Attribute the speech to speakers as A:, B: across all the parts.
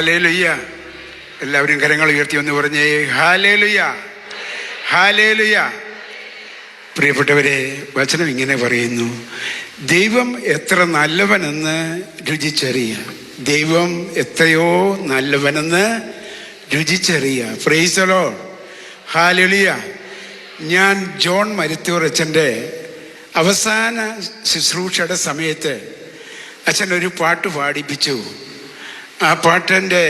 A: Hallelujah. എല്ലാവരും കരങ്ങൾ ഉയർത്തി ഒന്ന് പറഞ്ഞേ ഹല്ലേലൂയ, ഹല്ലേലൂയ. പ്രിയപ്പെട്ടവരെ, വചനം ഇങ്ങനെ പറയുന്നു, ദൈവം എത്ര നല്ലവനെന്ന് രുചിച്ചറിയുക. ദൈവം എത്രയോ നല്ലവനെന്ന് രുചിച്ചറിയുക. Praise the Lord, hallelujah. ഞാൻ ജോൺ മരുത്തൂർ അച്ഛൻ്റെ അവസാന ശുശ്രൂഷയുടെ സമയത്ത് അച്ഛൻ ഒരു പാട്ട് പാടിപ്പിച്ചു. ആ പാട്ടിൻ്റെ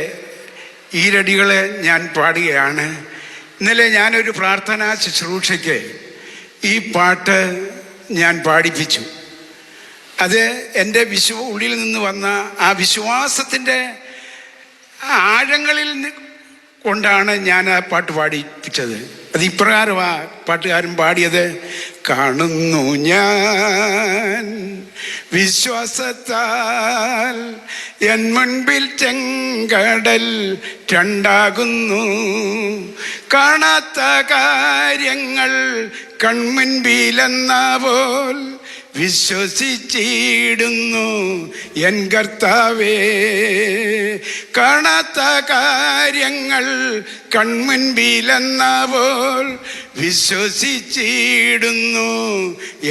A: ഈരടികളെ ഞാൻ പാടുകയാണ്. ഇന്നലെ ഞാനൊരു പ്രാർത്ഥനാ ശുശ്രൂഷയ്ക്ക് ഈ പാട്ട് ഞാൻ പാടിപ്പിച്ചു. അത് എൻ്റെ ഉള്ളിൽ നിന്ന് വന്ന ആ വിശ്വാസത്തിൻ്റെ ആഴങ്ങളിൽ കൊണ്ടാണ് ഞാൻ ആ പാട്ട് പാടിപ്പിച്ചത്. അത് ഇപ്രകാരമാ പാട്ടുകാരൻ പാടിയത്. കാണുന്നു ഞാൻ വിശ്വാസത്താൽ എൻ മുൻപിൽ ചെങ്കടൽ രണ്ടാകുന്നു, കാണാത്ത കാര്യങ്ങൾ കൺമുൻപിലെന്ന പോൽ വിശ്വസിച്ചിടുന്നു എൻ കർത്താവേ. കാണാത്ത കാര്യങ്ങൾ കൺമുൻപിലെന്ന പോൽ വിശ്വസിച്ചിടുന്നു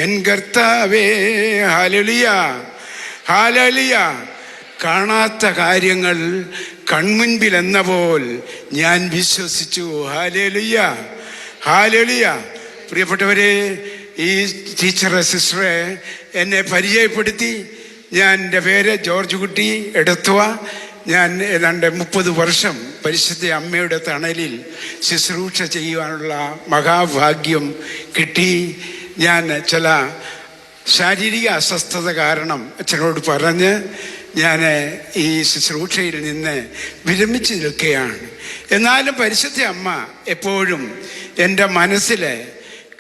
A: എൻ കർത്താവേ. Hallelujah, hallelujah. കാണാത്ത കാര്യങ്ങൾ കൺമുൻപിലെന്ന പോൽ ഞാൻ വിശ്വസിച്ചു. Hallelujah, hallelujah. പ്രിയപ്പെട്ടവരെ, ഈ ടീച്ചറെ സിസ്റ്ററെ എന്നെ പരിചയപ്പെടുത്തി. എൻ്റെ പേര് ജോർജ് കുട്ടി എടത്തുവ. ഞാൻ ഏതാണ്ട് 30 വർഷം പരിശുദ്ധ അമ്മയുടെ തണലിൽ ശുശ്രൂഷ ചെയ്യുവാനുള്ള മഹാഭാഗ്യം കിട്ടി. ഞാൻ ചില ശാരീരിക അസ്വസ്ഥത കാരണം അച്ഛനോട് പറഞ്ഞ് ഞാൻ ഈ ശുശ്രൂഷയിൽ നിന്ന് വിരമിച്ച് നിൽക്കുകയാണ്. എന്നാലും പരിശുദ്ധ അമ്മ എപ്പോഴും എൻ്റെ മനസ്സിൽ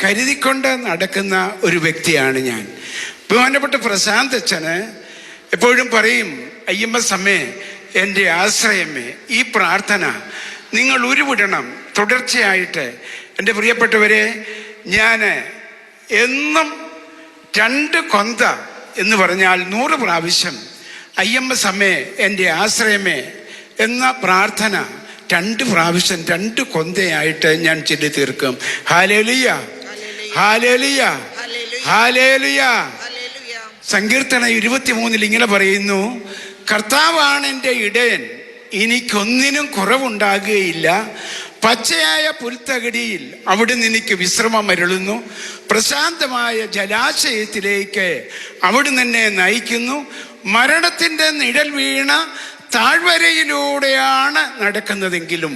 A: കരുതിക്കൊണ്ട് നടക്കുന്ന ഒരു വ്യക്തിയാണ് ഞാൻ. ബഹുമാനപ്പെട്ട പ്രശാന്ത് അച്ഛന് എപ്പോഴും പറയും, IMS അമ്മേ, എൻ്റെ ആശ്രയമേ, ഈ പ്രാർത്ഥന നിങ്ങൾ ഉരുവിടണം തുടർച്ചയായിട്ട്. എൻ്റെ പ്രിയപ്പെട്ടവരെ, ഞാൻ എന്നും 2 കൊന്ത എന്ന് പറഞ്ഞാൽ 100 പ്രാവശ്യം IMS അമ്മേ എൻ്റെ ആശ്രയമേ എന്ന പ്രാർത്ഥന 2 പ്രാവശ്യം 2 കൊന്തയായിട്ട് ഞാൻ ചൊല്ലി തീർക്കും. Hallelujah, hallelujah, hallelujah. സങ്കീർത്തനം 23 ഇങ്ങനെ പറയുന്നു, കർത്താവാണ് എൻ്റെ ഇടയൻ, എനിക്കൊന്നിനും കുറവുണ്ടാകുകയില്ല. പച്ചയായ പുൽത്തകിടിയിൽ അവിടുന്ന് എനിക്ക് വിശ്രമം അരുളുന്നു. പ്രശാന്തമായ ജലാശയത്തിലേക്ക് അവിടുന്ന് എന്നെ നയിക്കുന്നു. മരണത്തിൻ്റെ നിഴൽ വീണ താഴ്വരയിലൂടെയാണ് നടക്കുന്നതെങ്കിലും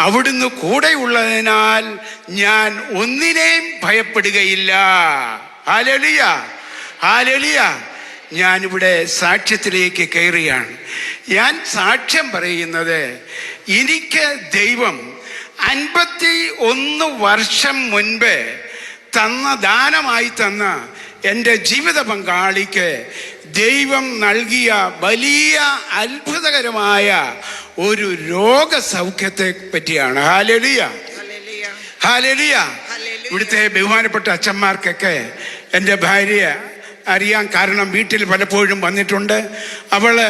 A: അവിടുന്ന് കൂടെയുള്ളതിനാൽ ഞാൻ ഒന്നിനെയും ഭയപ്പെടുകയില്ല. Hallelujah, hallelujah. ഞാനിവിടെ സാക്ഷ്യത്തിലേക്ക് കയറിയാണ്. ഞാൻ സാക്ഷ്യം പറയുന്നത്, എനിക്ക് ദൈവം 51 വർഷം മുൻപ് ദാനമായി തന്ന എൻ്റെ ജീവിത പങ്കാളിക്ക് ദൈവം നൽകിയ വലിയ അത്ഭുതകരമായ ഒരു രോഗസൗഖ്യത്തെ പറ്റിയാണ്. Hallelujah, hallelujah. ഇവിടുത്തെ ബഹുമാനപ്പെട്ട അച്ഛന്മാർക്കൊക്കെ എൻ്റെ ഭാര്യയെ അറിയാം. കാരണം വീട്ടിൽ പലപ്പോഴും വന്നിട്ടുണ്ട്. അവള്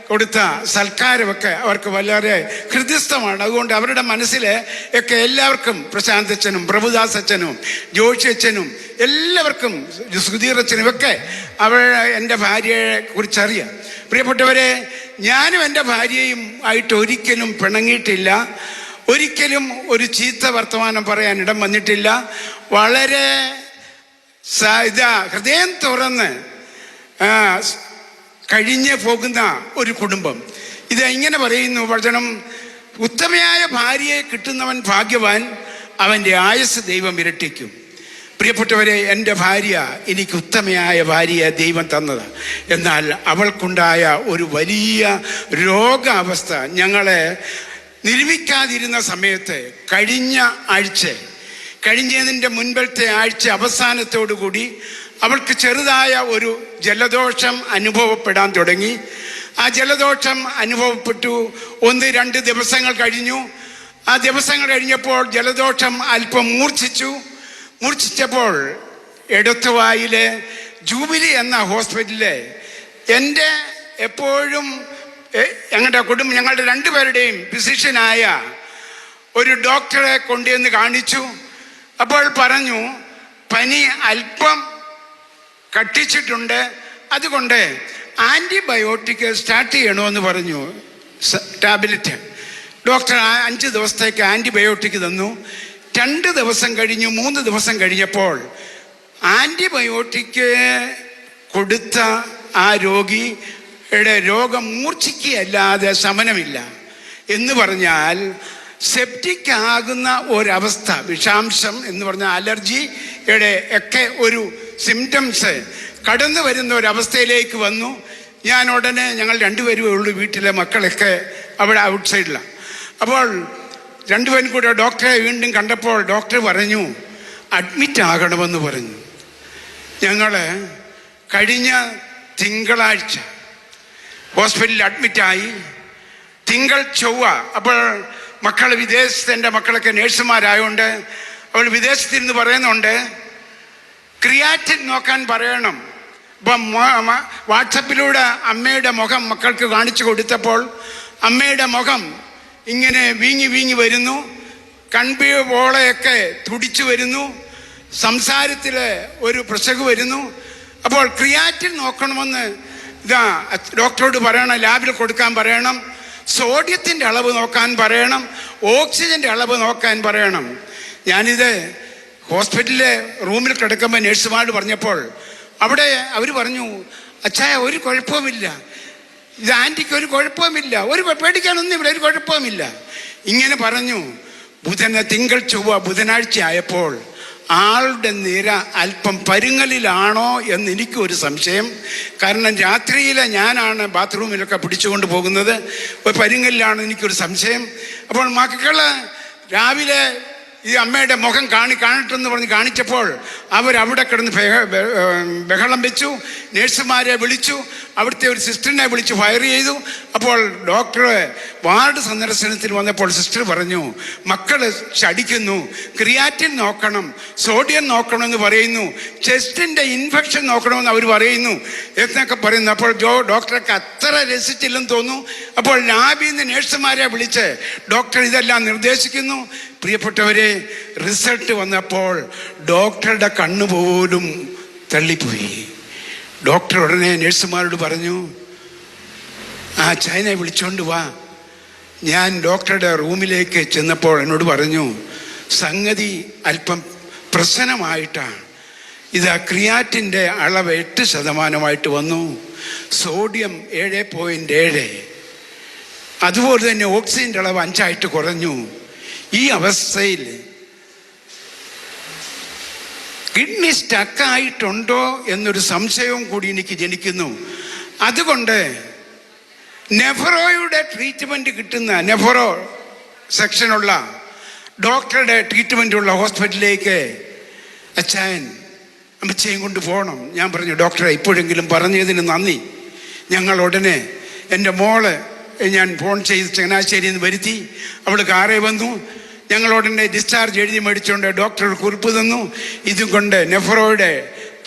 A: കൊടുത്ത സൽക്കാരമൊക്കെ അവർക്ക് വളരെ ഹൃദയസ്ഥമാണ്. അതുകൊണ്ട് അവരുടെ മനസ്സിൽ ഒക്കെ എല്ലാവർക്കും, പ്രശാന്ത് അച്ഛനും പ്രഭുദാസ് അച്ഛനും ജോഷി അച്ഛനും എല്ലാവർക്കും, സുധീർ അച്ഛനും ഒക്കെ എൻ്റെ ഭാര്യയെ കുറിച്ചറിയാം. പ്രിയപ്പെട്ടവരെ, ഞാനും എൻ്റെ ഭാര്യയും ആയിട്ട് ഒരിക്കലും പിണങ്ങിയിട്ടില്ല. ഒരിക്കലും ഒരു ചീത്ത വർത്തമാനം പറയാൻ ഇടം വന്നിട്ടില്ല. വളരെ ഹൃദയം തുറന്ന് കഴിഞ്ഞു പോകുന്ന ഒരു കുടുംബം. ഇത് ഇങ്ങനെ പറയുന്നു വചനം, ഉത്തമയായ ഭാര്യയെ കിട്ടുന്നവൻ ഭാഗ്യവാൻ, അവൻ്റെ ആയുസ് ദൈവം ഇരട്ടിക്കും. പ്രിയപ്പെട്ടവരെ, എൻ്റെ ഭാര്യ എനിക്ക് ഉത്തമയായ ഭാര്യയെ ദൈവം തന്നത്. എന്നാൽ അവൾക്കുണ്ടായ ഒരു വലിയ രോഗാവസ്ഥ ഞങ്ങളെ നിർമ്മിക്കാതിരുന്ന സമയത്ത് കഴിഞ്ഞതിൻ്റെ മുൻപത്തെ ആഴ്ച അവസാനത്തോടു കൂടി അവൾക്ക് ചെറുതായ ഒരു ജലദോഷം അനുഭവപ്പെടാൻ തുടങ്ങി. ആ ജലദോഷം അനുഭവപ്പെട്ടു. 1-2 ദിവസങ്ങൾ കഴിഞ്ഞു. ആ ദിവസങ്ങൾ കഴിഞ്ഞപ്പോൾ ജലദോഷം അല്പം മൂർച്ഛിച്ചപ്പോൾ എടത്തുവായിലെ ജൂബിലി എന്ന ഹോസ്പിറ്റലിലെ എൻ്റെ എപ്പോഴും ഞങ്ങളുടെ രണ്ടുപേരുടെയും ഫിസിഷ്യനായ ഒരു ഡോക്ടറെ കൊണ്ടുവന്ന് കാണിച്ചു. അപ്പോൾ പറഞ്ഞു, പനി അല്പം കട്ടിച്ചിട്ടുണ്ട്, അതുകൊണ്ട് ആൻറ്റിബയോട്ടിക് സ്റ്റാർട്ട് ചെയ്യണമെന്ന് പറഞ്ഞു. ടാബ്ലറ്റ് ഡോക്ടർ 5 ദിവസത്തേക്ക് ആൻറ്റിബയോട്ടിക് തന്നു. 2 ദിവസം കഴിഞ്ഞു, 3 ദിവസം കഴിഞ്ഞപ്പോൾ ആൻറ്റിബയോട്ടിക് കൊടുത്ത ആ രോഗിയുടെ രോഗം മൂർച്ഛിക്കുകയല്ലാതെ ശമനമില്ല. എന്ന് പറഞ്ഞാൽ സെപ്റ്റിക് ആകുന്ന ഒരവസ്ഥ, വിഷാംശം എന്ന് പറഞ്ഞാൽ അലർജിയുടെ ഒക്കെ ഒരു സിംറ്റംസ് കടന്നു വരുന്ന ഒരവസ്ഥയിലേക്ക് വന്നു. ഞാൻ ഉടനെ, ഞങ്ങൾ രണ്ടുപേരും ഉള്ളൂ വീട്ടിലെ, മക്കളൊക്കെ അവിടെ ഔട്ട് സൈഡിലാണ്. അപ്പോൾ രണ്ടുപേരും കൂടെ ഡോക്ടറെ വീണ്ടും കണ്ടപ്പോൾ ഡോക്ടർ പറഞ്ഞു അഡ്മിറ്റ് ആകണമെന്ന് പറഞ്ഞു. ഞങ്ങൾ കഴിഞ്ഞ തിങ്കളാഴ്ച ഹോസ്പിറ്റലിൽ അഡ്മിറ്റായി. തിങ്കൾ ചൊവ്വ, അപ്പോൾ മക്കൾ വിദേശത്ത്, എൻ്റെ മക്കളൊക്കെ നേഴ്സുമാരായതുകൊണ്ട് അവൾ വിദേശത്തിരുന്ന് പറയുന്നുണ്ട് ക്രിയാറ്റിൻ നോക്കാൻ പറയണം. അപ്പം വാട്സപ്പിലൂടെ അമ്മയുടെ മുഖം മക്കൾക്ക് കാണിച്ചു കൊടുത്തപ്പോൾ അമ്മയുടെ മുഖം ഇങ്ങനെ വീങ്ങി വീങ്ങി വരുന്നു, കൺപോളയൊക്കെ തുടിച്ചു വരുന്നു, സംസാരത്തിൽ ഒരു പ്രസക് വരുന്നു. അപ്പോൾ ക്രിയാറ്റിൻ നോക്കണമെന്ന് ഡോക്ടറോട് പറയണം, ലാബിൽ കൊടുക്കാൻ പറയണം, സോഡിയത്തിൻ്റെ അളവ് നോക്കാൻ പറയണം, ഓക്സിജൻ്റെ അളവ് നോക്കാൻ പറയണം. ഞാനിത് ഹോസ്പിറ്റലിലെ റൂമിൽ കിടക്കുമ്പോൾ നേഴ്സുമാരോട് പറഞ്ഞപ്പോൾ അവിടെ അവർ പറഞ്ഞു, അച്ഛായ ഒരു കുഴപ്പവുമില്ല, ഇത് ആൻറ്റിക്ക് ഒരു കുഴപ്പവുമില്ല, ഒരു പേടിക്കാനൊന്നുമില്ല, ഒരു കുഴപ്പവുമില്ല. ഇങ്ങനെ പറഞ്ഞു. തിങ്കൾ ചൊവ്വ ബുധനാഴ്ച ആയപ്പോൾ ആളുടെ നിര അല്പം പരുങ്ങലിലാണോ എന്ന് എനിക്കൊരു സംശയം. കാരണം രാത്രിയിലെ ഞാനാണ് ബാത്റൂമിലൊക്കെ പിടിച്ചുകൊണ്ട് പോകുന്നത്. പരുങ്ങലിലാണോ എനിക്കൊരു സംശയം. അപ്പോൾ മക്കൾ രാവിലെ ഈ അമ്മയുടെ മുഖം കാണട്ടെന്ന് പറഞ്ഞ് കാണിച്ചപ്പോൾ അവരവിടെ കിടന്ന് ബഹളം വെച്ചു. നേഴ്സുമാരെ വിളിച്ചു, അവിടുത്തെ ഒരു സിസ്റ്ററിനെ വിളിച്ച് ഫയർ ചെയ്തു. അപ്പോൾ ഡോക്ടർ വാർഡ് സന്ദർശനത്തിൽ വന്നപ്പോൾ സിസ്റ്റർ പറഞ്ഞു, മക്കൾ ശടിക്കുന്നു, ക്രിയാറ്റിൻ നോക്കണം, സോഡിയം നോക്കണമെന്ന് പറയുന്നു, ചെസ്റ്റിൻ്റെ ഇൻഫെക്ഷൻ നോക്കണമെന്ന് അവർ പറയുന്നു എന്നൊക്കെ പറയുന്നു. അപ്പോൾ ഡോക്ടർക്ക് അത്ര രസിച്ചില്ലെന്ന് തോന്നുന്നു. അപ്പോൾ ലാബിൽ നിന്ന് നേഴ്സുമാരെ വിളിച്ച് ഡോക്ടർ ഇതെല്ലാം നിർദ്ദേശിക്കുന്നു. പ്രിയപ്പെട്ടവരെ, റിസൾട്ട് വന്നപ്പോൾ ഡോക്ടറുടെ കണ്ണുപോലും തള്ളിപ്പോയി. ഡോക്ടർ ഉടനെ നേഴ്സുമാരോട് പറഞ്ഞു, ആ ചൈനയെ വിളിച്ചോണ്ട് വാ. ഞാൻ ഡോക്ടറുടെ റൂമിലേക്ക് ചെന്നപ്പോൾ എന്നോട് പറഞ്ഞു, സംഗതി അല്പം പ്രശ്നമായിട്ടാണ്. ഇതാ ക്രിയാറ്റിൻ്റെ അളവ് 8% വന്നു, സോഡിയം 7.7, അതുപോലെ തന്നെ ഓക്സിജൻ്റെ അളവ് 5 കുറഞ്ഞു. ഈ അവസ്ഥയിൽ കിഡ്നി സ്റ്റക്കായിട്ടുണ്ടോ എന്നൊരു സംശയവും കൂടി എനിക്ക് ജനിക്കുന്നു. അതുകൊണ്ട് നെഫ്രോയുടെ ട്രീറ്റ്മെൻറ്റ് കിട്ടുന്ന, നെഫ്രോ സെക്ഷനുള്ള ഡോക്ടറുടെ ട്രീറ്റ്മെൻറ്റുള്ള ഹോസ്പിറ്റലിലേക്ക് അച്ഛൻ അമ്മച്ചയും കൊണ്ട് പോകണം. ഞാൻ പറഞ്ഞു, ഡോക്ടറെ ഇപ്പോഴെങ്കിലും പറഞ്ഞതിന് നന്ദി. ഞങ്ങൾ ഉടനെ എൻ്റെ മോള് ഞാൻ ഫോൺ ചെയ്ത് ചങ്ങനാശ്ശേരിയിൽ നിന്ന് വരുത്തി. അവൾ കാറേ വന്നു. ഞങ്ങൾ ഉടനെ ഡിസ്ചാർജ് എഴുതി മേടിച്ചുകൊണ്ട് ഡോക്ടർ കുറിപ്പ് തന്നു. ഇതും കൊണ്ട് നെഫ്രോയുടെ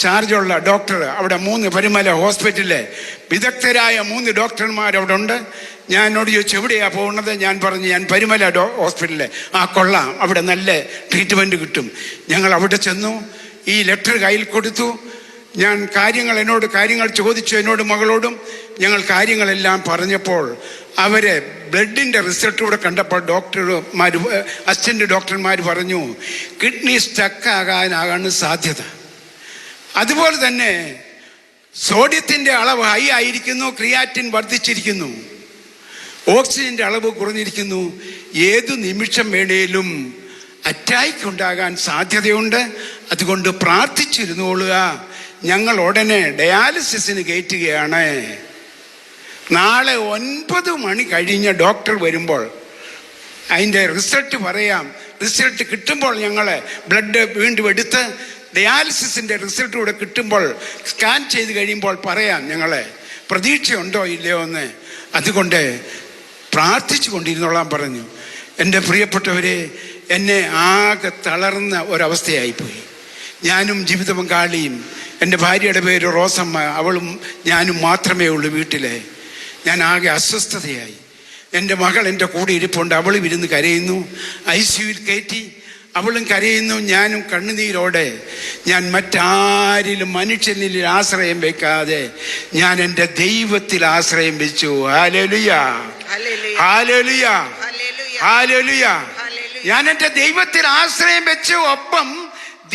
A: ചാർജുള്ള ഡോക്ടർ അവിടെ 3 പരിമല ഹോസ്പിറ്റലിലെ വിദഗ്ധരായ 3 ഡോക്ടർമാർ അവിടെ ഉണ്ട്. ഞാൻ എന്നോട് ചോദിച്ചു, എവിടെയാണ് പോകുന്നത്? ഞാൻ പറഞ്ഞു, ഞാൻ പരിമല ഹോസ്പിറ്റലിലെ. ആ കൊള്ളാം, അവിടെ നല്ല ട്രീറ്റ്മെൻറ്റ് കിട്ടും. ഞങ്ങൾ അവിടെ ചെന്നു. ഈ ലെറ്റർ കയ്യിൽ കൊടുത്തു. ഞാൻ കാര്യങ്ങൾ ചോദിച്ചു എന്നോട് മകളോടും. ഞങ്ങൾ കാര്യങ്ങളെല്ലാം പറഞ്ഞപ്പോൾ അവരെ ബ്ലഡിൻ്റെ റിസൾട്ട് കൂടെ കണ്ടപ്പോൾ അസിസ്റ്റൻ്റ് ഡോക്ടർമാർ പറഞ്ഞു, കിഡ്നി സ്റ്റക്കാകാനാണ് സാധ്യത. അതുപോലെ തന്നെ സോഡിയത്തിൻ്റെ അളവ് ഹൈ ആയിരിക്കുന്നു, ക്രിയാറ്റിൻ വർദ്ധിച്ചിരിക്കുന്നു, ഓക്സിജൻ്റെ അളവ് കുറഞ്ഞിരിക്കുന്നു. ഏതു നിമിഷം വേണേലും അറ്റാക്ക് ഉണ്ടാകാൻ സാധ്യതയുണ്ട്. അതുകൊണ്ട് പ്രാർത്ഥിച്ചിരുന്നോളുക. ഞങ്ങൾ ഉടനെ ഡയാലിസിസിന് കയറ്റുകയാണ്. നാളെ 9 മണി കഴിഞ്ഞ് ഡോക്ടർ വരുമ്പോൾ അതിൻ്റെ റിസൾട്ട് പറയാം. റിസൾട്ട് കിട്ടുമ്പോൾ ഞങ്ങൾ ബ്ലഡ് വീണ്ടും എടുത്ത് ഡയാലിസിസിൻ്റെ റിസൾട്ട് കൂടെ കിട്ടുമ്പോൾ സ്കാൻ ചെയ്ത് കഴിയുമ്പോൾ പറയാം ഞങ്ങളെ പ്രതീക്ഷയുണ്ടോ ഇല്ലയോ എന്ന്. അതുകൊണ്ട് പ്രാർത്ഥിച്ചു കൊണ്ടിരുന്നോളാൻ പറഞ്ഞു. എൻ്റെ പ്രിയപ്പെട്ടവരെ, എന്നെ ആകെ തളർന്ന ഒരവസ്ഥയായിപ്പോയി. ഞാനും ജീവിത പങ്കാളിയും, എൻ്റെ ഭാര്യയുടെ പേര് റോസമ്മ, അവളും ഞാനും മാത്രമേ ഉള്ളൂ വീട്ടിലെ. ഞാൻ ആകെ അസ്വസ്ഥതയായി. എൻ്റെ മകൾ എൻ്റെ കൂടെ ഇരിപ്പുണ്ട്, അവളും ഇരുന്ന് കരയുന്നു. ICUവിൽ കയറ്റി, അവളും കരയുന്നു, ഞാനും കണ്ണുനീരോടെ. ഞാൻ മറ്റാരിലും മനുഷ്യനിൽ ആശ്രയം വെക്കാതെ ഞാൻ എൻ്റെ ദൈവത്തിൽ ആശ്രയം വെച്ചു. Hallelujah, hallelujah, hallelujah. ഞാൻ എൻ്റെ ദൈവത്തിൽ ആശ്രയം വെച്ചു. ഒപ്പം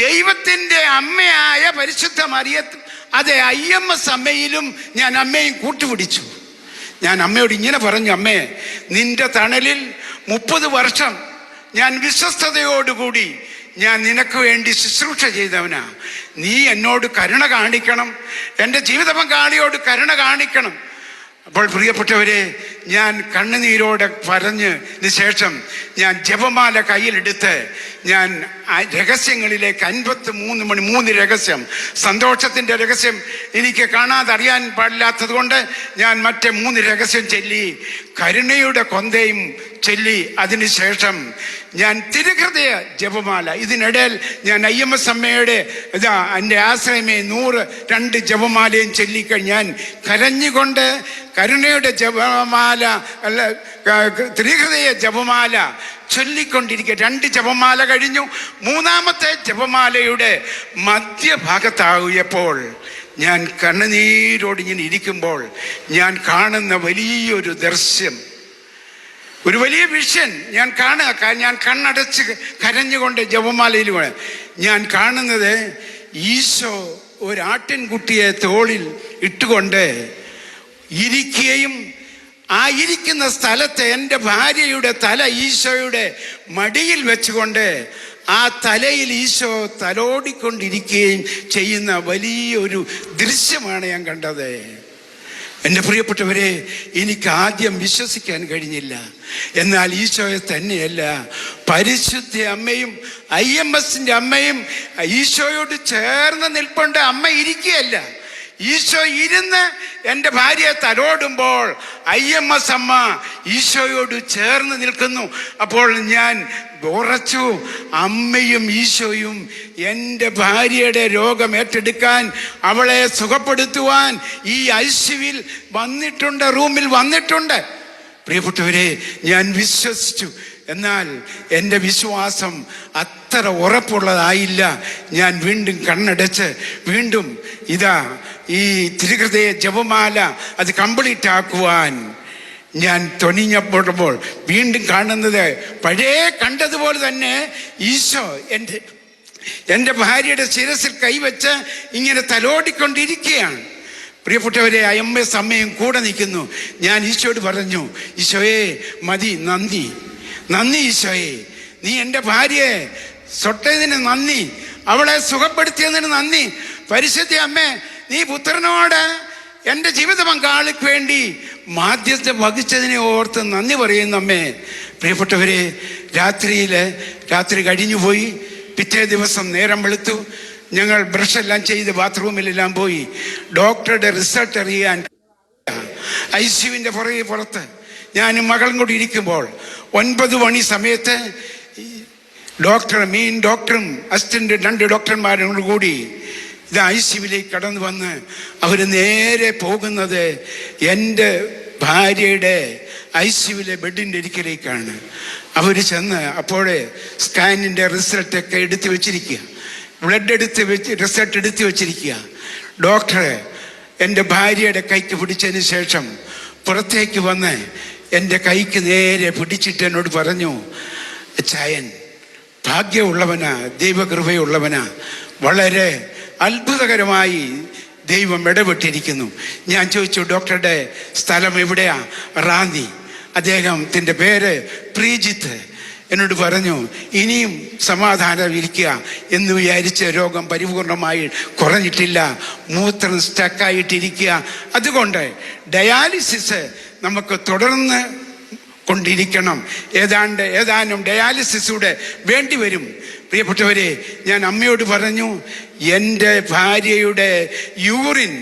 A: ദൈവത്തിൻ്റെ അമ്മയായ പരിശുദ്ധ മറിയത്ത്, അതെ, IMS അമ്മയിലും ഞാൻ അമ്മയും കൂട്ടുപിടിച്ചു. ഞാൻ അമ്മയോട് ഇങ്ങനെ പറഞ്ഞു, അമ്മേ, നിന്റെ തണലിൽ 30 വർഷം ഞാൻ വിശ്വസ്തയോടുകൂടി ഞാൻ നിനക്ക് വേണ്ടി ശുശ്രൂഷ ചെയ്തവനാ. നീ എന്നോട് കരുണ കാണിക്കണം, എൻ്റെ ജീവിത പങ്കാളിയോട് കരുണ കാണിക്കണം. അപ്പോൾ പ്രിയപ്പെട്ടവരെ, ഞാൻ കണ്ണുനീരോടെ പറഞ്ഞതിന് ശേഷം ഞാൻ ജപമാല കയ്യിലെടുത്ത് ഞാൻ രഹസ്യങ്ങളിലേക്ക് 53 രഹസ്യം, സന്തോഷത്തിൻ്റെ രഹസ്യം എനിക്ക് കാണാതെ അറിയാൻ പാടില്ലാത്തത് കൊണ്ട് ഞാൻ മറ്റേ 3 രഹസ്യം ചൊല്ലി, കരുണയുടെ കൊന്തയും ചൊല്ലി. അതിനുശേഷം ഞാൻ തിരുഹൃദയ ജപമാല, ഇതിനിടയിൽ ഞാൻ IMS അമ്മയുടെ എൻ്റെ ആശ്രയമേ 102 ജപമാലയും ചൊല്ലിക്കഴിഞ്ഞാൽ കരഞ്ഞുകൊണ്ട് കരുണയുടെ ജപമാല അല്ല ത്രിഹൃദയ ജപമാല ചൊല്ലിക്കൊണ്ടിരിക്കുക. 2 ജപമാല കഴിഞ്ഞു. 3ാമത്തെ ജപമാലയുടെ മധ്യഭാഗത്താകിയപ്പോൾ ഞാൻ കണ്ണുനീരോടിങ്ങനെ ഇരിക്കുമ്പോൾ ഞാൻ കാണുന്ന വലിയൊരു ദൃശ്യം, ഒരു വലിയ വിഷൻ ഞാൻ കാണുക. ഞാൻ കണ്ണടച്ച് കരഞ്ഞുകൊണ്ട് ജപമാലയിൽ ഞാൻ കാണുന്നത്, ഈശോ ഒരാട്ടിൻകുട്ടിയെ തോളിൽ ഇട്ടുകൊണ്ട് ഇരിക്കുകയും ആ ഇരിക്കുന്ന സ്ഥലത്ത് എൻ്റെ ഭാര്യയുടെ തല ഈശോയുടെ മടിയിൽ വെച്ചുകൊണ്ട് ആ തലയിൽ ഈശോ തലോടിക്കൊണ്ടിരിക്കുകയും ചെയ്യുന്ന വലിയൊരു ദൃശ്യമാണ് ഞാൻ കണ്ടത്. എൻ്റെ പ്രിയപ്പെട്ടവരെ, എനിക്ക് ആദ്യം വിശ്വസിക്കാൻ കഴിഞ്ഞില്ല. എന്നാൽ ഈശോയെ തന്നെയല്ല, പരിശുദ്ധ അമ്മയും IMSൻ്റെ അമ്മയും ഈശോയോട് ചേർന്ന് നിൽപ്പുണ്ട്. അമ്മ ഇരിക്കുകയല്ല, ഈശോ ഇരുന്ന് എൻ്റെ ഭാര്യയെ തലോടുമ്പോൾ IMS അമ്മ ഈശോയോട് ചേർന്ന് നിൽക്കുന്നു. അപ്പോൾ ഞാൻ ഉറച്ചു, അമ്മയും ഈശോയും എൻ്റെ ഭാര്യയുടെ രോഗം ഏറ്റെടുക്കാൻ, അവളെ സുഖപ്പെടുത്തുവാൻ ഈ ICUവിൽ വന്നിട്ടുണ്ട്, റൂമിൽ വന്നിട്ടുണ്ട്. പ്രിയപ്പെട്ടവരെ, ഞാൻ വിശ്വസിച്ചു. എന്നാൽ എൻ്റെ വിശ്വാസം അത്ര ഉറപ്പുള്ളതായില്ല. ഞാൻ വീണ്ടും കണ്ണടച്ച് വീണ്ടും ഈ തിരുഹൃദയ ജപമാല അത് കംപ്ലീറ്റ് ആക്കുവാൻ ഞാൻ തുനിഞ്ഞപ്പോൾ വീണ്ടും കാണുന്നത് പഴയ കണ്ടതുപോലെ തന്നെ ഈശോ എൻ്റെ ഭാര്യയുടെ ശിരസിൽ കൈവച്ച് ഇങ്ങനെ തലോടിക്കൊണ്ടിരിക്കുകയാണ്. പ്രിയപ്പെട്ടവരെ, IMS അമ്മയും കൂടെ നിൽക്കുന്നു. ഞാൻ ഈശോയോട് പറഞ്ഞു, ഈശോയെ മതി, നന്ദി ഈശോയെ, നീ എൻ്റെ ഭാര്യയെ സൊട്ടതിന് നന്ദി, അവളെ സുഖപ്പെടുത്തിയതിന് നന്ദി. പരിശുദ്ധ അമ്മേ, നീ പുത്രനോട് എൻ്റെ ജീവിത പങ്കാളിക്ക് വേണ്ടി മാധ്യസ്ഥ വഹിച്ചതിനെ ഓർത്ത് നന്ദി പറയുന്നു അമ്മേ. പ്രിയപ്പെട്ടവരെ, രാത്രി കഴിഞ്ഞുപോയി. പിറ്റേ ദിവസം നേരം വെളുത്തു. ഞങ്ങൾ ബ്രഷെല്ലാം ചെയ്ത് ബാത്റൂമിലെല്ലാം പോയി. ഡോക്ടറുടെ റിസൾട്ട് അറിയാൻ ICUവിൻ്റെ പുറത്ത് ഞാനും മകളും കൂടി ഇരിക്കുമ്പോൾ 9 മണി സമയത്ത് ഡോക്ടറും അസിസ്റ്റന്റ് 2 ഡോക്ടർമാരും കൂടി ICUവിലേക്ക് കടന്നു വന്ന് അവർ നേരെ പോകുന്നത് എൻ്റെ ഭാര്യയുടെ ICUവിലെ ബെഡിൻ്റെ ഇരിക്കലേക്കാണ്. അവർ ചെന്ന് അപ്പോഴേ സ്കാനിൻ്റെ റിസൾട്ടൊക്കെ എടുത്തു വെച്ചിരിക്കുക, റിസൾട്ട് എടുത്തു വെച്ചിരിക്കുക. ഡോക്ടർ എൻ്റെ ഭാര്യയുടെ കൈക്ക് പിടിച്ചതിന് ശേഷം പുറത്തേക്ക് വന്ന് എൻ്റെ കൈക്ക് നേരെ പിടിച്ചിട്ട് എന്നോട് പറഞ്ഞു, ചായൻ ഭാഗ്യമുള്ളവനാ, ദൈവകൃപയുള്ളവനാ, വളരെ അത്ഭുതകരമായി ദൈവം ഇടപെട്ടിരിക്കുന്നു. ഞാൻ ചോദിച്ചു, ഡോക്ടറുടെ സ്ഥലം എവിടെയാ? റാന്നി. അദ്ദേഹത്തിൻ്റെ പേര് പ്രീജിത്ത്. എന്നോട് പറഞ്ഞു, ഇനിയും സമാധാനം ഇരിക്കുക എന്ന് വിചാരിച്ച് രോഗം പരിപൂർണമായി കുറഞ്ഞിട്ടില്ല, മൂത്രം സ്റ്റക്കായിട്ടിരിക്കുക. അതുകൊണ്ട് ഡയാലിസിസ് നമുക്ക് തുടർന്ന് കൊണ്ടിരിക്കണം. ഏതാനും ഡയാലിസിസൂടെ വേണ്ടി വരും. പ്രിയപ്പെട്ടവരെ, ഞാൻ അമ്മയോട് പറഞ്ഞു, എൻ്റെ ഭാര്യയുടെ യൂറിൻ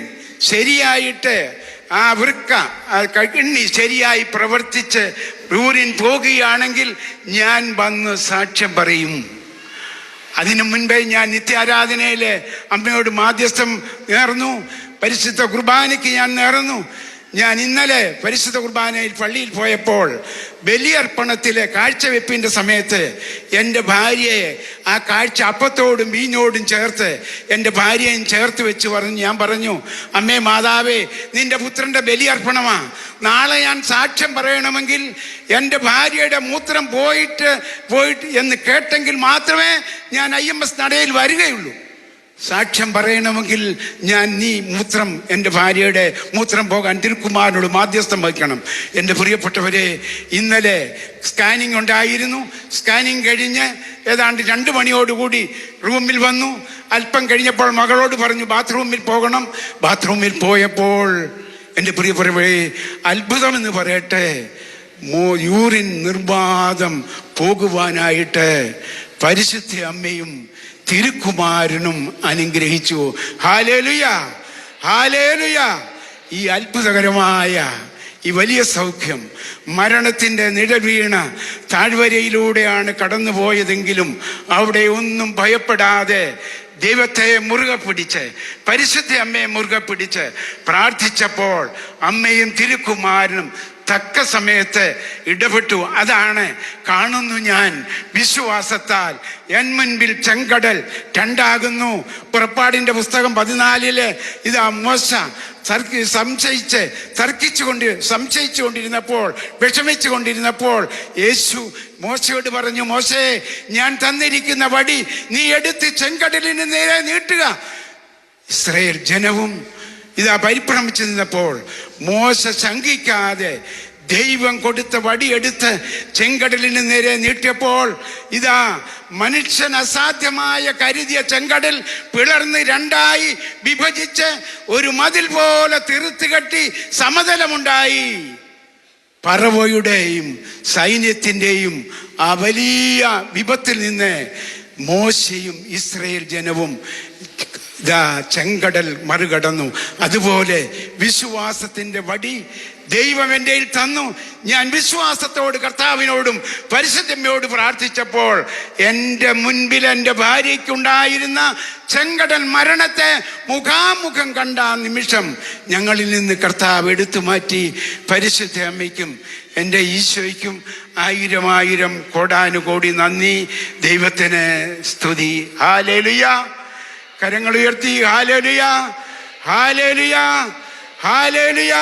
A: ശരിയായിട്ട് ആ വൃക്ക കിഡ്നി ശരിയായി പ്രവർത്തിച്ച് യൂറിൻ പോകുകയാണെങ്കിൽ ഞാൻ വന്ന് സാക്ഷ്യം പറയും. അതിനു മുൻപേ ഞാൻ നിത്യാരാധനയിൽ അമ്മയോട് മാധ്യസ്ഥം നേർന്നു, പരിശുദ്ധ കുർബാനയ്ക്ക് ഞാൻ നേർന്നു. ഞാൻ ഇന്നലെ പരിശുദ്ധ കുർബാനയിൽ പള്ളിയിൽ പോയപ്പോൾ ബലിയർപ്പണത്തിലെ കാഴ്ചവെപ്പിൻ്റെ സമയത്ത് എൻ്റെ ഭാര്യയെ ആ കാഴ്ച അപ്പത്തോടും വീഞ്ഞോടും ചേർത്ത് എൻ്റെ ഭാര്യയും ചേർത്ത് വെച്ച് ഞാൻ പറഞ്ഞു, അമ്മേ മാതാവേ, നിന്റെ പുത്രൻ്റെ ബലിയർപ്പണമാ. നാളെ ഞാൻ സാക്ഷ്യം പറയണമെങ്കിൽ എൻ്റെ ഭാര്യയുടെ മൂത്രം പോയിട്ട് എന്ന് കേട്ടെങ്കിൽ മാത്രമേ ഞാൻ IMS നടയിൽ വരികയുള്ളൂ. സാക്ഷ്യം പറയണമെങ്കിൽ എൻ്റെ ഭാര്യയുടെ മൂത്രം പോകാൻ തിരുക്കുമാരനോട് മാധ്യസ്ഥം വഹിക്കണം. എൻ്റെ പ്രിയപ്പെട്ടവരെ, ഇന്നലെ സ്കാനിങ് ഉണ്ടായിരുന്നു. സ്കാനിങ് കഴിഞ്ഞ് ഏതാണ്ട് 2 മണിയോടുകൂടി റൂമിൽ വന്നു. അല്പം കഴിഞ്ഞപ്പോൾ മകളോട് പറഞ്ഞു ബാത്റൂമിൽ പോകണം. ബാത്റൂമിൽ പോയപ്പോൾ എൻ്റെ പ്രിയപ്പെട്ടവരെ, അത്ഭുതമെന്ന് പറയട്ടെ, യൂറിൻ നിർബാധം പോകുവാനായിട്ട് പരിശുദ്ധ അമ്മയും തിരുക്കുമാരനും അനുഗ്രഹിച്ചു. Hallelujah, hallelujah. ഈ അത്ഭുതകരമായ ഈ വലിയ സൗഖ്യം മരണത്തിൻ്റെ നിഴൽ വീണ താഴ്വരയിലൂടെയാണ് കടന്നുപോയതെങ്കിലും അവിടെ ഒന്നും ഭയപ്പെടാതെ ദൈവത്തെ മുറുകെ പിടിച്ച്, പരിശുദ്ധ അമ്മയെ മുറുകെ പിടിച്ച് പ്രാർത്ഥിച്ചപ്പോൾ അമ്മയും തിരുക്കുമാരനും തക്ക സമയത്ത് ഇടപെട്ടു. അതാണ് കാണുന്നു ഞാൻ വിശ്വാസത്താൽ എൻ മുൻപിൽ ചെങ്കടൽ രണ്ടാകുന്നു. പുറപ്പാടിൻ്റെ പുസ്തകം 14 ഇതാ മോശ സംശയിച്ചുകൊണ്ടിരുന്നപ്പോൾ, വിഷമിച്ചുകൊണ്ടിരുന്നപ്പോൾ യേശു മോശയോട് പറഞ്ഞു, മോശേ, ഞാൻ തന്നിരിക്കുന്ന വടി നീ എടുത്ത് ചെങ്കടലിന് നേരെ നീട്ടുക. ഇസ്രായേൽ ജനവും ഇതാ പരിഭ്രമിച്ചു നിന്നപ്പോൾ മോശ ശങ്കിക്കാതെ ദൈവം കൊടുത്ത വടിയെടുത്ത് ചെങ്കടലിന് നേരെ നീട്ടിയപ്പോൾ ഇതാ മനുഷ്യൻ അസാധ്യമായ കരുതിയ ചെങ്കടൽ പിളർന്ന് 2ആയി വിഭജിച്ച് ഒരു മതിൽ പോലെ തീർത്തുകെട്ടി സമതലമുണ്ടായി. ഫറവോയുടെയും സൈന്യത്തിൻ്റെയും ആ വലിയ വിപത്തിൽ നിന്ന് മോശയും ഇസ്രായേൽ ജനവും ചെങ്കടൽ മറികടന്നു. അതുപോലെ വിശ്വാസത്തിൻ്റെ വടി ദൈവം എൻ്റെ തന്നു. ഞാൻ വിശ്വാസത്തോട് കർത്താവിനോടും പരിശുദ്ധമ്മയോട് പ്രാർത്ഥിച്ചപ്പോൾ എൻ്റെ മുൻപിൽ എൻ്റെ ഭാര്യയ്ക്കുണ്ടായിരുന്ന ചെങ്കടൽ മരണത്തെ മുഖാമുഖം കണ്ട നിമിഷം ഞങ്ങളിൽ നിന്ന് കർത്താവ് എടുത്തു മാറ്റി. പരിശുദ്ധ അമ്മയ്ക്കും എൻ്റെ ഈശോയ്ക്കും 1000 കോടാനുകോടി നന്ദി. ദൈവത്തിന് സ്തുതി. ഹല്ലേലൂയ. കരങ്ങൾ ഉയർത്തി ഹല്ലേലൂയ, ഹല്ലേലൂയ, ഹല്ലേലൂയ.